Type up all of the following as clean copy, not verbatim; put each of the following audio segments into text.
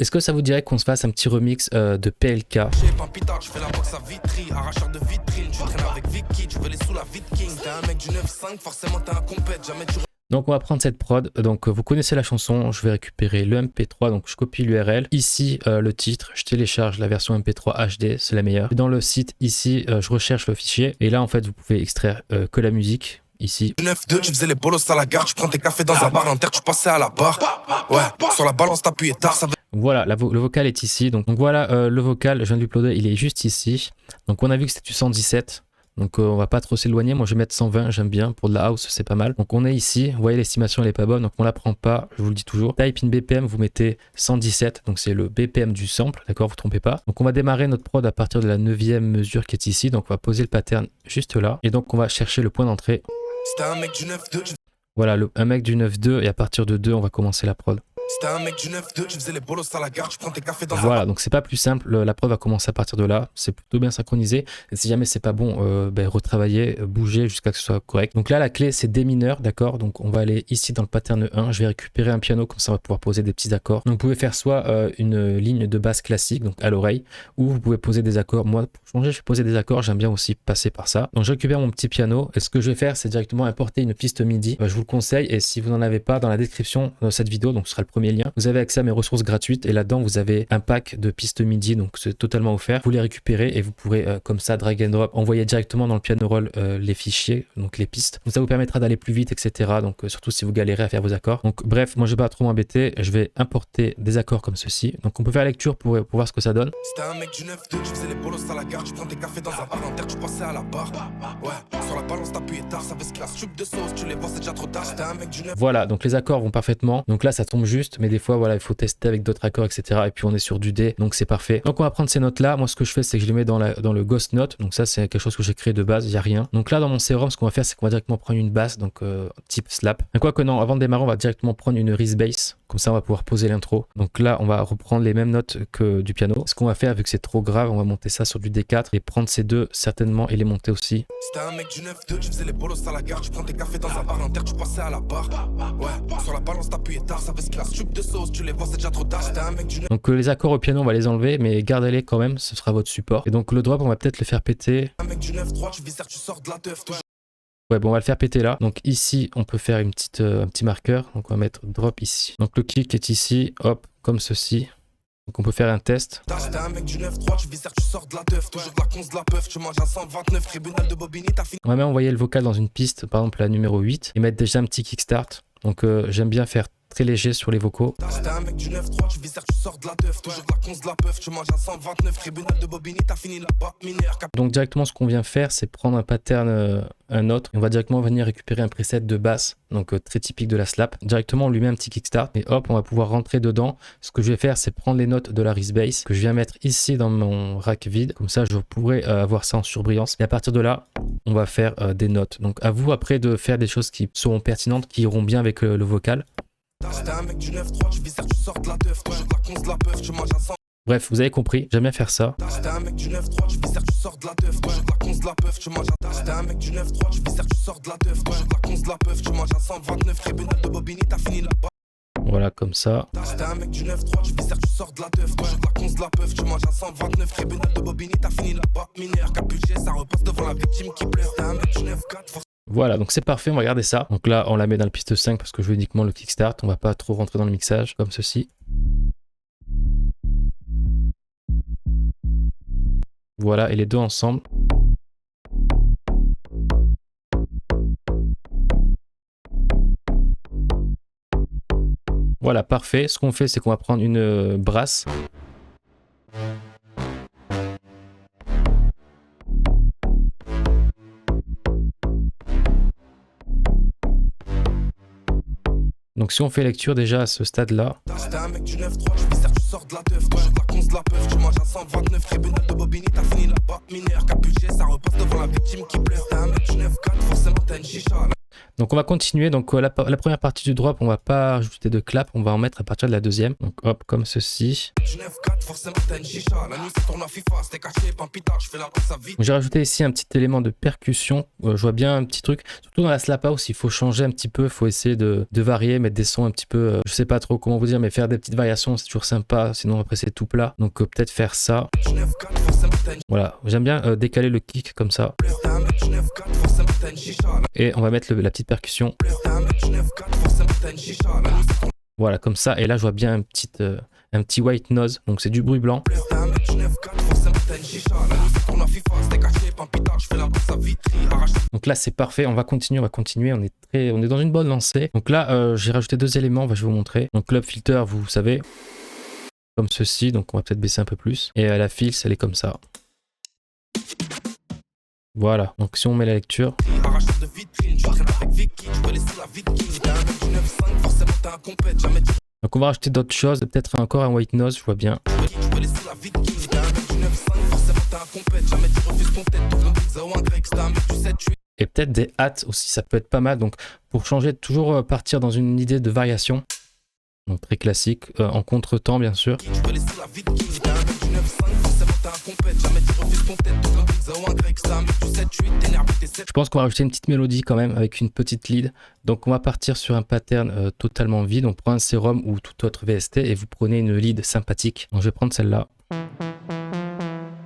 Est-ce que ça vous dirait qu'on se fasse un petit remix de PLK? Donc on va prendre cette prod, donc vous connaissez la chanson, je vais récupérer le MP3, donc je copie l'URL. Ici le titre, je télécharge la version MP3 HD, c'est la meilleure. Et dans le site ici, je recherche le fichier et là en fait vous pouvez extraire que la musique. Ici. 9-2, tu faisais les bolos à la gare, tu prends tes cafés dans un bar, l'inter, tu passais à la barre. Ouais, sur la balance, t'appuyais tard, ça veut... Voilà, le vocal est ici. Donc voilà, le vocal, je viens de l'uploader, il est juste ici. Donc on a vu que c'était du 117. Donc on va pas trop s'éloigner. Moi je vais mettre 120, j'aime bien. Pour de la house, c'est pas mal. Donc on est ici. Vous voyez, l'estimation elle est pas bonne. Donc on la prend pas, je vous le dis toujours. Type in BPM, vous mettez 117. Donc c'est le BPM du sample, d'accord, vous trompez pas. Donc on va démarrer notre prod à partir de la 9e mesure qui est ici. Donc on va poser le pattern juste là. Et donc on va chercher le point d'entrée. C'était un mec du 9-2. Voilà, un mec du 9-2 et à partir de 2, on va commencer la prod. C'était un mec du 9-2, tu faisais les bolos à la gare, tu prends tes cafés dans un bar. Voilà, donc c'est pas plus simple, la prod va commencer à partir de là, c'est plutôt bien synchronisé. Et si jamais c'est pas bon, retravailler, bouger jusqu'à ce que ce soit correct. Donc là, la clé c'est D mineur, d'accord. Donc on va aller ici dans le pattern 1, je vais récupérer un piano, comme ça on va pouvoir poser des petits accords. Donc vous pouvez faire soit une ligne de basse classique, donc à l'oreille, ou vous pouvez poser des accords. Moi, pour changer, je vais poser des accords, j'aime bien aussi passer par ça. Donc je récupère mon petit piano, et ce que je vais faire, c'est directement importer une piste MIDI. Je vous le conseille, et si vous n'en avez pas, dans la description de cette vidéo, donc ce sera le premier lien, vous avez accès à mes ressources gratuites et là-dedans vous avez un pack de pistes MIDI, donc c'est totalement offert. Vous les récupérez et vous pourrez comme ça drag and drop, envoyer directement dans le piano roll les fichiers, donc les pistes. Donc ça vous permettra d'aller plus vite, etc. Donc surtout si vous galérez à faire vos accords. Donc bref, moi je vais pas trop m'embêter, je vais importer des accords comme ceci. Donc on peut faire la lecture pour voir ce que ça donne. C'était un mec du 9-2, tu faisais les bolos à la gare, tu prends tes cafés dans un bar, l'inter, tu passais à la barre. Ouais, sur la balance t'appuyais tard, ça veut se classe, tube de sauce, tu les vois c'est déjà trop tard. C'était un mec du 9. Voilà, donc les accords vont parfaitement. Donc là ça tombe juste, mais des fois voilà, il faut tester avec d'autres accords, etc. Et puis on est sur du D, donc c'est parfait. Donc on va prendre ces notes là. Moi ce que je fais, c'est que je les mets dans le ghost note. Donc ça c'est quelque chose que j'ai créé de base, il n'y a rien. Donc là dans mon sérum, ce qu'on va faire, c'est qu'on va directement prendre une basse, donc type slap. Mais quoi que non, avant de démarrer, on va directement prendre une Reese bass. Comme ça on va pouvoir poser l'intro. Donc là on va reprendre les mêmes notes que du piano. Ce qu'on va faire, vu que c'est trop grave, on va monter ça sur du D4 et prendre ces deux certainement et les monter aussi. C'était un mec du 9-2, tu faisais les bolos à la gare, tu prends tes cafés dans un bar, l'inter, tu passais à la barre. Ouais, sur la balance t'appuyais tard, ça veut se classe, tube de sauce, tu les vois c'est déjà trop tard. C'était un mec du 9. Donc les accords au piano on va les enlever, mais gardez-les quand même, ce sera votre support. Et donc le drop on va peut-être le faire péter. Un mec du 9-3, tu visères, tu sors de la teuf, toujours. Ouais, bon, on va le faire péter là. Donc ici, on peut faire un petit marqueur. Donc on va mettre drop ici. Donc le kick est ici, hop, comme ceci. Donc on peut faire un test. C'était un mec du 9-3, tu visères, tu sors de la teuf, toujours de la conce de la peuf, tu manges à 129, tribunal de Bobigny, t'as fini. On va même envoyer le vocal dans une piste, par exemple la numéro 8, et mettre déjà un petit kickstart. Donc j'aime bien faire très léger sur les vocaux. C'était un mec du 9-3, tu visères, tu sors de la teuf, toujours de la conce de la peuf, tu manges à 129, tribunal de Bobigny, t'as fini là-bas, mineur. Donc directement ce qu'on vient faire, c'est prendre un pattern, un autre, et on va directement venir récupérer un preset de basse, donc très typique de la slap. Directement on lui met un petit kickstart, et hop, on va pouvoir rentrer dedans. Ce que je vais faire, c'est prendre les notes de la Reese bass, que je viens mettre ici dans mon rack vide, comme ça je pourrais avoir ça en surbrillance. Et à partir de là, on va faire des notes. Donc à vous après de faire des choses qui seront pertinentes, qui iront bien avec le vocal. C'était un mec du 9-3, tu visères, tu sors de la teuf, toujours de la conce de la peuf, tu manges à 100. Bref, vous avez compris, j'aime bien faire ça. C'était un mec du 9-3, tu visères, tu sors de la teuf, toujours de la conce de la peuf, tu manges à... C'était un mec du 9-3, tu visères, tu sors de la teuf, toujours de la conce de la peuf, tu manges à 129, tribunal de Bobigny, t'as fini là-bas. Voilà, comme ça. C'était un mec du 9-3, tu visères, tu sors de la teuf, toujours de la conce de la peuf, tu manges à 129, tribunal de Bobigny, t'as fini là-bas. Mineur, capuché, ça repasse devant la victime qui pleure. C'était un mec du 9-4. Voilà, donc c'est parfait, on va regarder ça. Donc là, on la met dans le piste 5 parce que je veux uniquement le kickstart. On va pas trop rentrer dans le mixage, comme ceci. Voilà, et les deux ensemble. Voilà, parfait. Ce qu'on fait, c'est qu'on va prendre une brasse. Donc si on fait lecture déjà à ce stade-là. C'était un mec du 9-3, tu visères, tu sors de la teuf, toujours de la conce de la peuf, tu manges à 129, tribunal de Bobigny, t'as fini là-bas. Mineur, capuché, ça repasse devant la victime qui pleure. C'était un mec du 9-4, forcément t'as une chicha. Donc on va continuer. Donc la première partie du drop, on va pas rajouter de clap, on va en mettre à partir de la deuxième. Donc hop, comme ceci. J'ai rajouté ici un petit élément de percussion. Je vois bien un petit truc, surtout dans la slap house, il faut changer un petit peu, il faut essayer de varier, mettre des sons un petit peu, je sais pas trop comment vous dire, mais faire des petites variations, c'est toujours sympa, sinon après c'est tout plat. Donc peut-être faire ça. Voilà, j'aime bien décaler le kick comme ça. Et on va mettre la petite percussion. Voilà, comme ça. Et là, je vois bien un petit white noise. Donc, c'est du bruit blanc. Donc là, c'est parfait. On va continuer, On est dans une bonne lancée. Donc là, j'ai rajouté deux éléments. Je vais vous montrer. Donc, club filter, vous savez, comme ceci. Donc, on va peut-être baisser un peu plus. Et la fills, elle est comme ça. Voilà, donc si on met la lecture. Donc on va rajouter d'autres choses, peut-être encore un white noise, je vois bien. Et peut-être des hats aussi, ça peut être pas mal. Donc pour changer, toujours partir dans une idée de variation. Donc très classique, en contre-temps bien sûr. Je pense qu'on va rajouter une petite mélodie quand même avec une petite lead. Donc on va partir sur un pattern totalement vide. On prend un sérum ou tout autre VST et vous prenez une lead sympathique. Donc je vais prendre celle-là.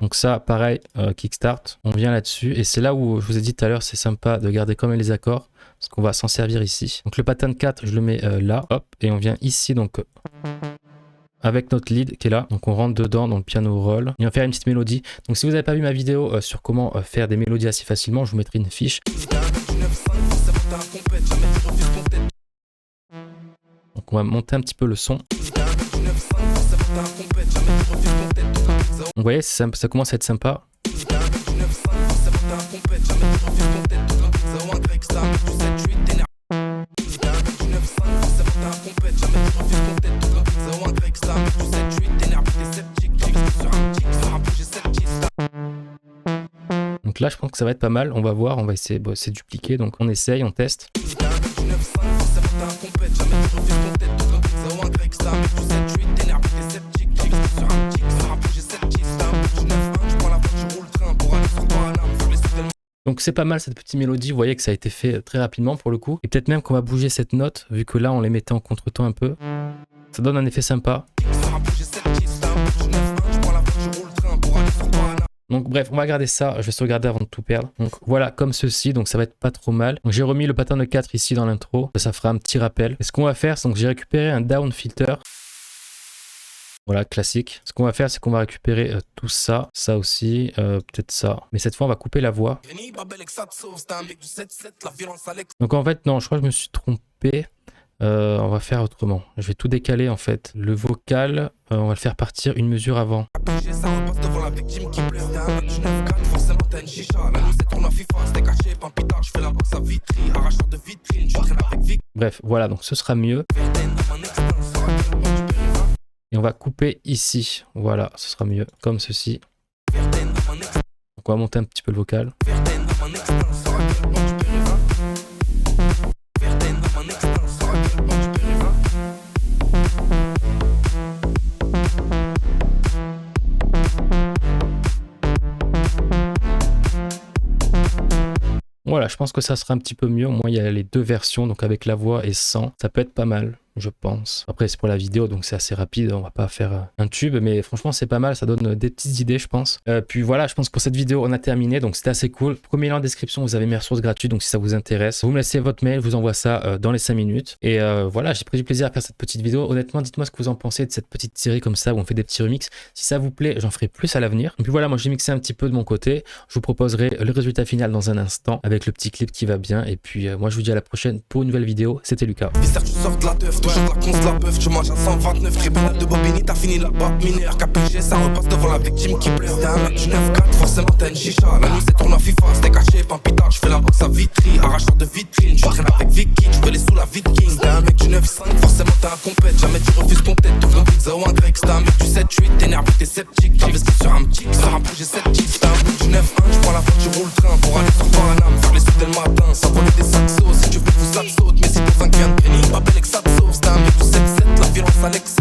Donc ça, pareil, kickstart. On vient là-dessus et c'est là où je vous ai dit tout à l'heure, c'est sympa de garder quand même les accords parce qu'on va s'en servir ici. Donc le pattern 4, je le mets là, hop, et on vient ici donc avec notre lead qui est là. Donc on rentre dedans dans le piano roll et on va faire une petite mélodie. Donc si vous n'avez pas vu ma vidéo sur comment faire des mélodies assez facilement, je vous mettrai une fiche. Donc on va monter un petit peu le son. Vous voyez, ça commence à être sympa. Donc là, je pense que ça va être pas mal. On va voir, on va essayer, bon, c'est dupliqué, donc on essaye, on teste. Donc c'est pas mal cette petite mélodie, vous voyez que ça a été fait très rapidement pour le coup. Et peut-être même qu'on va bouger cette note, vu que là on les mettait en contre-temps un peu. Ça donne un effet sympa. Donc bref, on va garder ça, je vais sauvegarder avant de tout perdre. Donc voilà, comme ceci, donc ça va être pas trop mal. Donc j'ai remis le pattern de 4 ici dans l'intro, ça fera un petit rappel. Et ce qu'on va faire, c'est que j'ai récupéré un down filter. Voilà, classique. Ce qu'on va faire, c'est qu'on va récupérer tout ça, ça aussi, peut-être ça. Mais cette fois, on va couper la voix. Donc en fait, non, je crois que je me suis trompé. On va faire autrement. Je vais tout décaler en fait. Le vocal, on va le faire partir une mesure avant. Bref, voilà, donc ce sera mieux. Et on va couper ici. Voilà, ce sera mieux. Comme ceci. Donc on va monter un petit peu le vocal. Voilà, je pense que ça sera un petit peu mieux. Au moins, il y a les deux versions, donc avec la voix et sans. Ça peut être pas mal, je pense. Après, c'est pour la vidéo, donc c'est assez rapide. On va pas faire un tube, mais franchement, c'est pas mal. Ça donne des petites idées, je pense. Puis voilà, je pense que pour cette vidéo, on a terminé. Donc, c'était assez cool. Premier lien en description, vous avez mes ressources gratuites. Donc, si ça vous intéresse, vous me laissez votre mail. Je vous envoie ça dans les 5 minutes. Et voilà, j'ai pris du plaisir à faire cette petite vidéo. Honnêtement, dites-moi ce que vous en pensez de cette petite série comme ça où on fait des petits remixes. Si ça vous plaît, j'en ferai plus à l'avenir. Et puis voilà, moi, j'ai mixé un petit peu de mon côté. Je vous proposerai le résultat final dans un instant avec le petit clip qui va bien. Et puis, moi, je vous dis à la prochaine pour une nouvelle vidéo. C'était Lucas. toujours de la conce de la peuf, tu manges à 129. Tribunal de Bobigny, t'as fini la batte mineur. Capuché, ça repasse devant la victime qui pleure. T'es un mec du 9-4, forcément t'as une chicha. La nuit c'est tourne à FIFA, c'était caché, pampita. J'fais la boxe à Vitry, arracheur de vitrine. Tu traînes avec Vicky, tu peux les sous la Viking. T'es un mec du 9-5, forcément t'es un compète. Jamais tu refuses ton tête, t'ouvres une pizza ou un grec. T'es un mec du 7-8, t'énerve, t'es sceptique. T'investis sur un petit, sur un projet sceptique. T'es un bout du 9-1, tu prends la voiture, tu roules le train pour aller sur Paname. Faire les sous dès le matin, ça vole des saxos. Si tu veux, vous ça te saute, mais si ton 5 vient de Penny, pas belle que ça te sauve. C'était un mec du 7-7, la violence Alex.